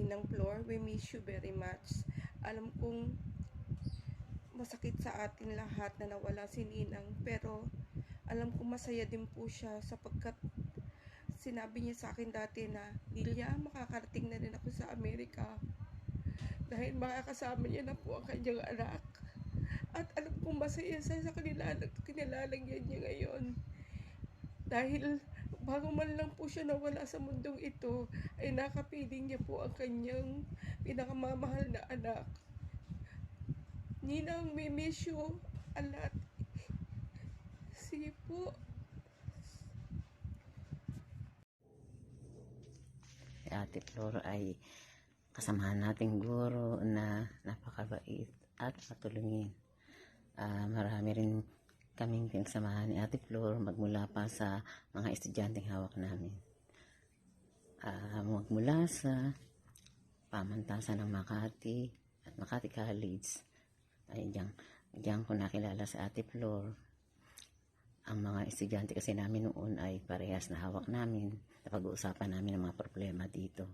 Ninang Flor. We miss you very much. Alam kong masakit sa atin lahat na nawala si Ninang, pero alam kong masaya din po siya sapagkat sinabi niya sa akin dati na, Lilia, makakarating na rin ako sa Amerika dahil makakasama niya na po ang kanyang anak. At alam kong masaya siya sa kinilalagyan niya ngayon. Dahil bago man lang po siya nawala sa mundong ito, ay nakapiling niya po ang kanyang pinakamamahal na anak. Ninang, we miss you a lot. Sige po. Si Ate Flor ay kasamahan nating guro na napakabait at matulungin. Marami rin kaming pinagsamahan ni Ate Flor magmula pa sa mga estudyanteng hawak namin. Magmula sa pamantasan ng Makati at Makati College ay diyan ko nakilala sa Ate Flor. Ang mga estudyante kasi namin noon ay parehas na hawak namin. Napag-uusapan namin ang mga problema dito.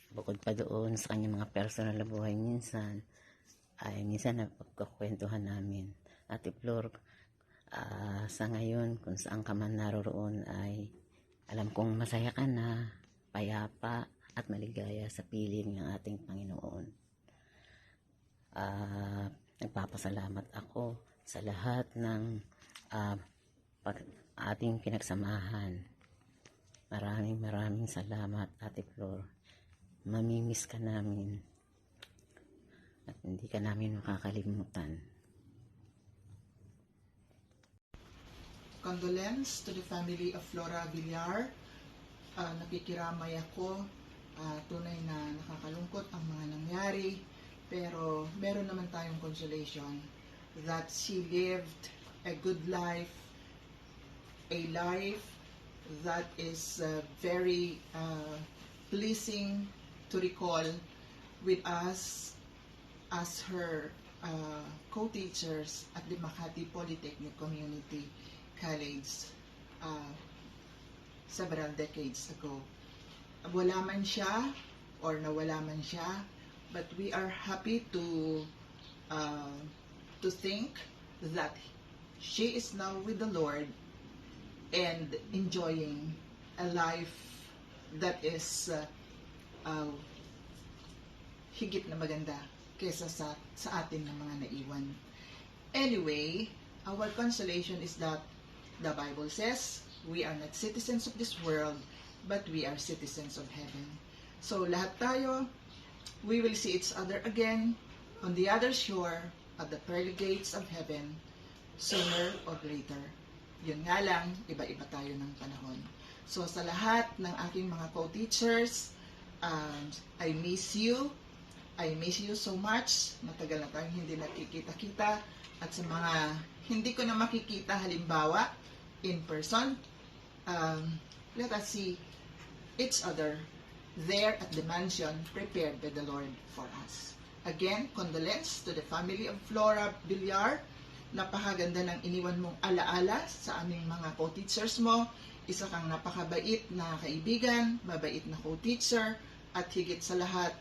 Bukod pa doon sa kanyang mga personal na buhay minsan napagkakwentuhan namin. Ate Flor, sa ngayon kung saan ka man naroroon ay alam kong masaya ka na, payapa at maligaya sa piling ng ating Panginoon. Nagpapasalamat ako sa lahat ng ating pinagsamahan. Maraming salamat, Ate Flor. Mamimiss ka namin at hindi ka namin makakalimutan. Condolence to the family of Flora Villar. Nakikiramay ako. Tunay na nakakalungkot ang mga nangyari. Pero meron naman tayong consolation that she lived a good life, a life that is very pleasing to recall with us as her co-teachers at the Makati Polytechnic Community College several decades ago. Wala man siya or nawala man siya, but we are happy to think that she is now with the Lord and enjoying a life that is higit na maganda kaysa sa atin ng mga naiwan. Anyway, our consolation is that the Bible says we are not citizens of this world, but we are citizens of heaven. So lahat tayo, we will see each other again on the other shore at the pearly gates of heaven, sooner or later. Yun nga lang, iba-iba tayo ng panahon. So sa lahat ng aking mga co-teachers, I miss you. I miss you so much. Matagal na tayong hindi nakikita-kita. At sa mga hindi ko na makikita halimbawa, in person, let us see each other there at the mansion prepared by the Lord for us. Again, condolence to the family of Flora Villar. Napakaganda ng iniwan mong alaala sa aming mga co-teachers mo. Isa kang napakabait na kaibigan, mabait na co-teacher, at higit sa lahat,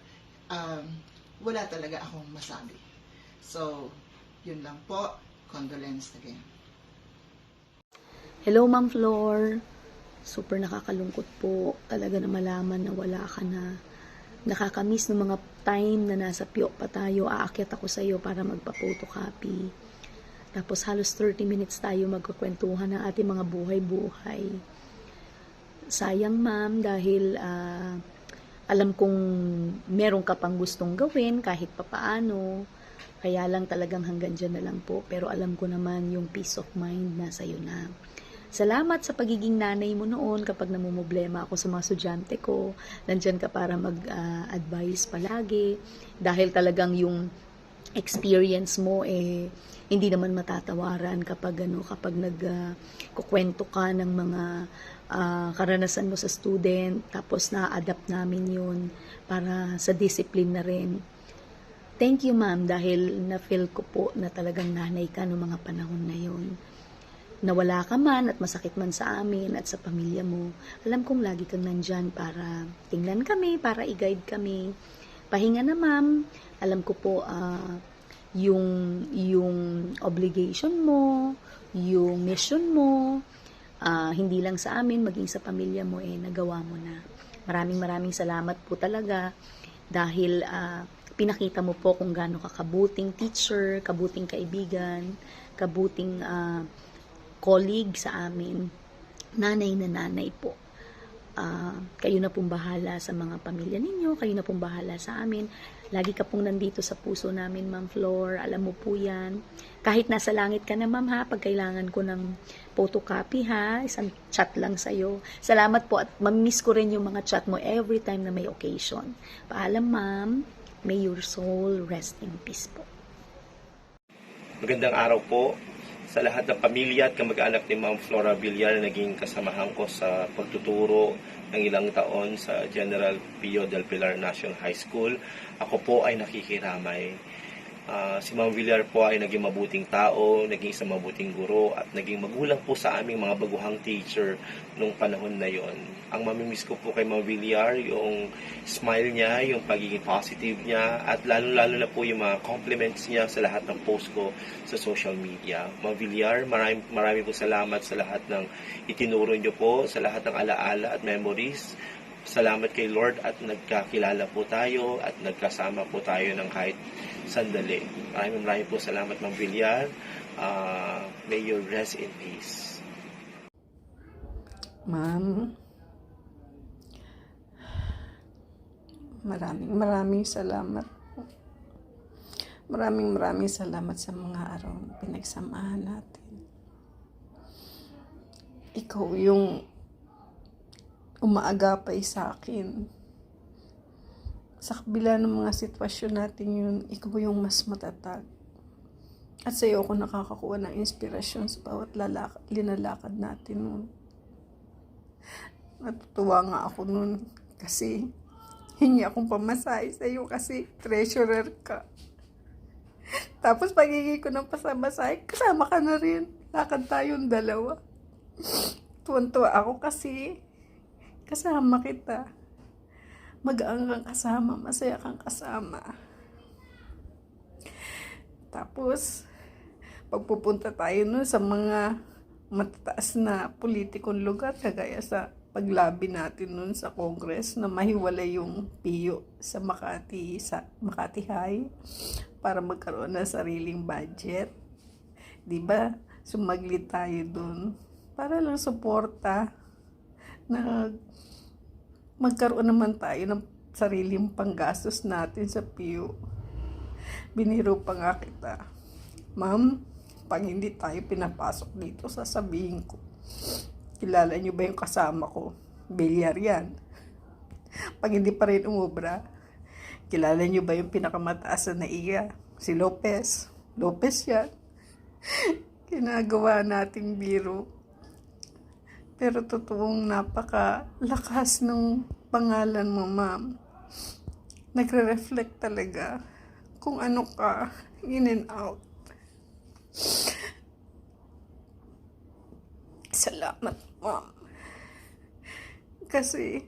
wala talaga akong masabi. So, yun lang po. Condolence again. Hello, Ma'am Flor. Super nakakalungkot po talaga na malaman na wala ka na. Nakakamiss ng mga time na nasa Pio pa tayo. Aakyat ako sa iyo para magpa-photocopy. Tapos halos 30 minutes tayo magkukwentuhan ng ating mga buhay-buhay. Sayang, ma'am, dahil alam kong meron ka pang gustong gawin kahit papaano. Kaya lang talagang hanggang dyan na lang po. Pero alam ko naman yung peace of mind na sa'yo na. Salamat sa pagiging nanay mo noon kapag namumblema ako sa mga estudyante ko. Nandyan ka para mag-advise palagi. Dahil talagang yung experience mo hindi naman matatawaran kapag nagkukwento ka ng mga karanasan mo sa student. Tapos na-adapt namin yun para sa discipline na rin. Thank you, ma'am, dahil na-feel ko po na talagang nanay ka noong mga panahon na yun. nawala ka man at masakit man sa amin at sa pamilya mo, alam kong lagi kang nandyan para tingnan kami, para i-guide kami. Pahinga na ma'am, alam ko po yung obligation mo, yung mission mo, hindi lang sa amin, maging sa pamilya mo, nagawa mo na. Maraming salamat po talaga dahil pinakita mo po kung gaano ka kabuting teacher, kabuting kaibigan, kabuting colleague sa amin. Nanay na nanay po. Kayo na pong bahala sa mga pamilya ninyo, kayo na pong bahala sa amin. Lagi ka pong nandito sa puso namin, Ma'am Flor, alam mo po yan. Kahit nasa langit ka na, Ma'am, ha, pag kailangan ko ng photocopy, ha, isang chat lang sa'yo. Salamat po at mamimiss ko rin yung mga chat mo every time na may occasion. Paalam, Ma'am. May your soul rest in peace po. Magandang araw po sa lahat ng pamilya at kamag-anak ni Ma'am Flora Villar na naging kasamahan ko sa pagtuturo ng ilang taon sa General Pio del Pilar National High School. Ako po ay nakikiramay. Si Ma'am Villar po ay naging mabuting tao, naging isang mabuting guro at naging magulang po sa aming mga baguhang teacher nung panahon na yon. Ang mamimiss ko po kay Ma'am Villar, yung smile niya, yung pagiging positive niya at lalo-lalo na po yung mga compliments niya sa lahat ng post ko sa social media. Ma'am Villar, marami po salamat sa lahat ng itinuro niyo po, sa lahat ng alaala at memories. Salamat kay Lord at nagkakilala po tayo at nagkasama po tayo ng kahit sandali. Maraming po salamat, Ma'am Villar. May you rest in peace. Ma'am, maraming salamat po. Maraming salamat sa mga araw na pinagsamahan natin. Ikaw yung umaagapay sa akin. Sa kabila ng mga sitwasyon natin yun, ikaw yung mas matatag. At sa'yo ako nakakakuha ng inspirasyon sa bawat linalakad natin nun. Natutuwa nga ako nun kasi hingi akong pamasahe sa'yo kasi treasurer ka. Tapos pagiging ko ng pasamasahe, kasama ka na rin. Lakad tayong dalawa. Tuwan-tuwa ako kasi kasama kita. Magaang kang kasama, masaya kang kasama. Tapos, pagpupunta tayo nun sa mga matataas na politikong lugar, kagaya sa paglabi natin nun sa Congress na mahiwalay yung PIO sa Makati High para magkaroon ng sariling budget. Diba? Sumaglit tayo dun para lang suporta na magkaroon naman tayo ng sariling panggastos natin sa PIO. Biniro pa nga kita, Ma'am, pag hindi tayo pinapasok dito, sasabihin ko, kilala niyo ba yung kasama ko? Villar yan. Pag hindi pa rin umubra, kilala niyo ba yung pinakamataas na naiya? Si Lopez. Lopez yan. Ginagawa nating biro. Pero totoong napakalakas ng pangalan mo, Ma'am. Nagre-reflect talaga kung ano ka, in and out. Salamat, Ma'am. Kasi,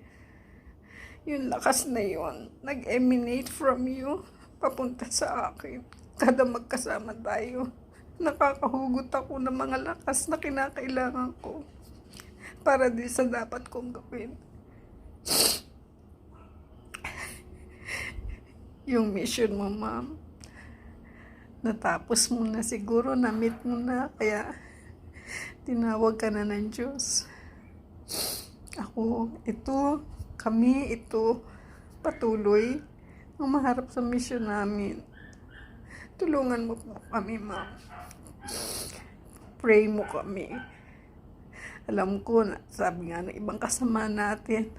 yung lakas na yun, nag-emanate from you, papunta sa akin. Kada magkasama tayo, nakakahugot ako ng mga lakas na kinakailangan ko para di sa dapat kong gawin. Yung mission mo, Ma'am, natapos mo na siguro, na-meet mo na, kaya tinawag ka na ng Diyos. Ako, ito, kami, ito, patuloy ang maharap sa mission namin. Tulungan mo po kami, Ma'am. Pray mo kami. Alam ko, sabi nga ng ibang kasama natin,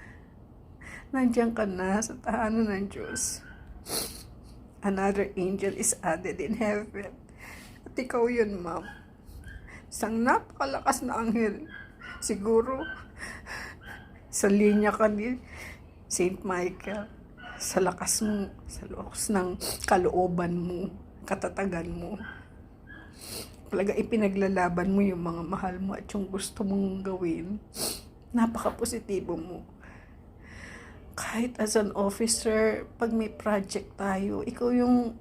nandiyan ka na sa tahanan ng Diyos. Another angel is added in heaven. At ikaw yun, Ma'am. Isang napakalakas na anghel. Siguro, sa linya ka ni Saint Michael. Sa lakas mo, sa lakas ng kalooban mo, katatagan mo. talaga ipinaglalaban mo yung mga mahal mo at yung gusto mong gawin, napaka-positibo mo. Kahit as an officer, pag may project tayo, ikaw yung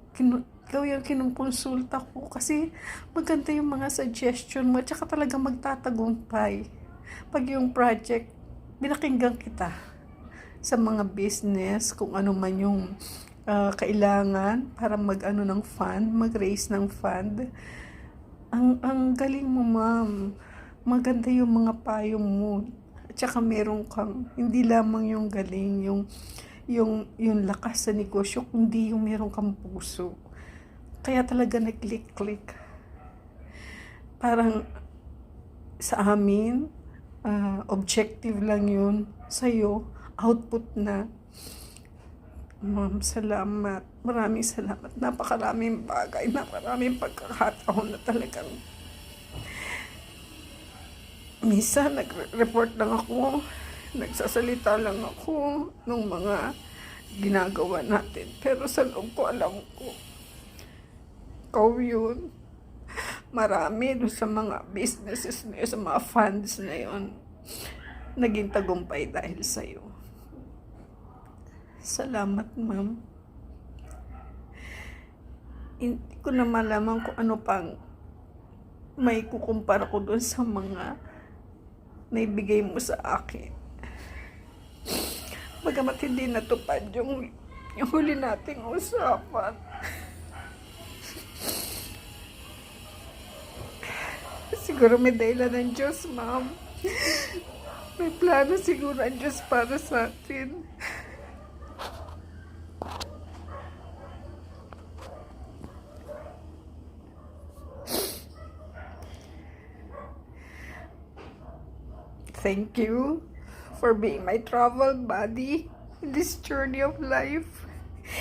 kinukonsulta ko kasi maganda yung mga suggestion mo at saka talaga magtatagumpay. Pag yung project, binakinggan kita sa mga business, kung ano man yung kailangan para mag-raise ng fund. Ang galing mo, ma'am. Maganda yung mga payo mo. At saka meron kang, hindi lamang yung galing, yung lakas sa negosyo, kundi yung meron kang puso. Kaya talaga nag-click-click. Parang sa amin, objective lang yun. Sa'yo, output na. Ma'am, salamat. Maraming salamat. Napakaraming bagay, napakaraming pagkakataon na talagang minsan nag-report lang ako, nagsasalita lang ako ng mga ginagawa natin. Pero sa loob ko, alam ko, ikaw yun. Marami doon sa mga businesses na yun, sa mga funds na yun, naging tagumpay dahil sa'yo. Salamat, ma'am. Hindi ko na malaman kung ano pang may kukumpara ko doon sa mga naibigay mo sa akin. Bagamat hindi natupad yung huli nating usapan. Siguro may dahilan ng Diyos, ma'am. May plano siguro ang Diyos para sa atin. Thank you for being my travel buddy in this journey of life.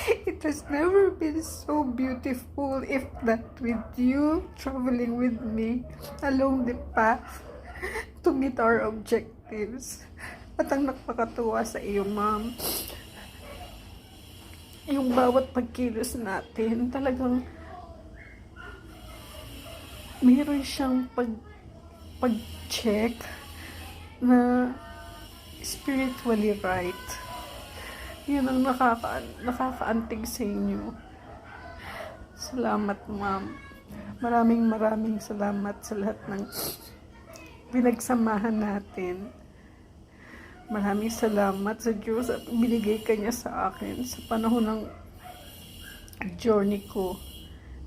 It has never been so beautiful if not with you traveling with me along the path to meet our objectives. At ang nakakatuwa sa iyo, ma'am, yung bawat pagkilos natin, talagang mayroon siyang pag-check na spiritually right. Yun ang nakakaantig sa inyo. Salamat, ma'am. Maraming salamat sa lahat ng pinagsamahan natin. Maraming salamat sa Diyos at binigay ka niya sa akin sa panahon ng journey ko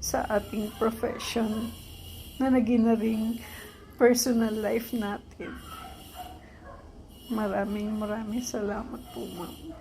sa ating profession na naging na ring personal life natin. Maraming salamat po, ma'am.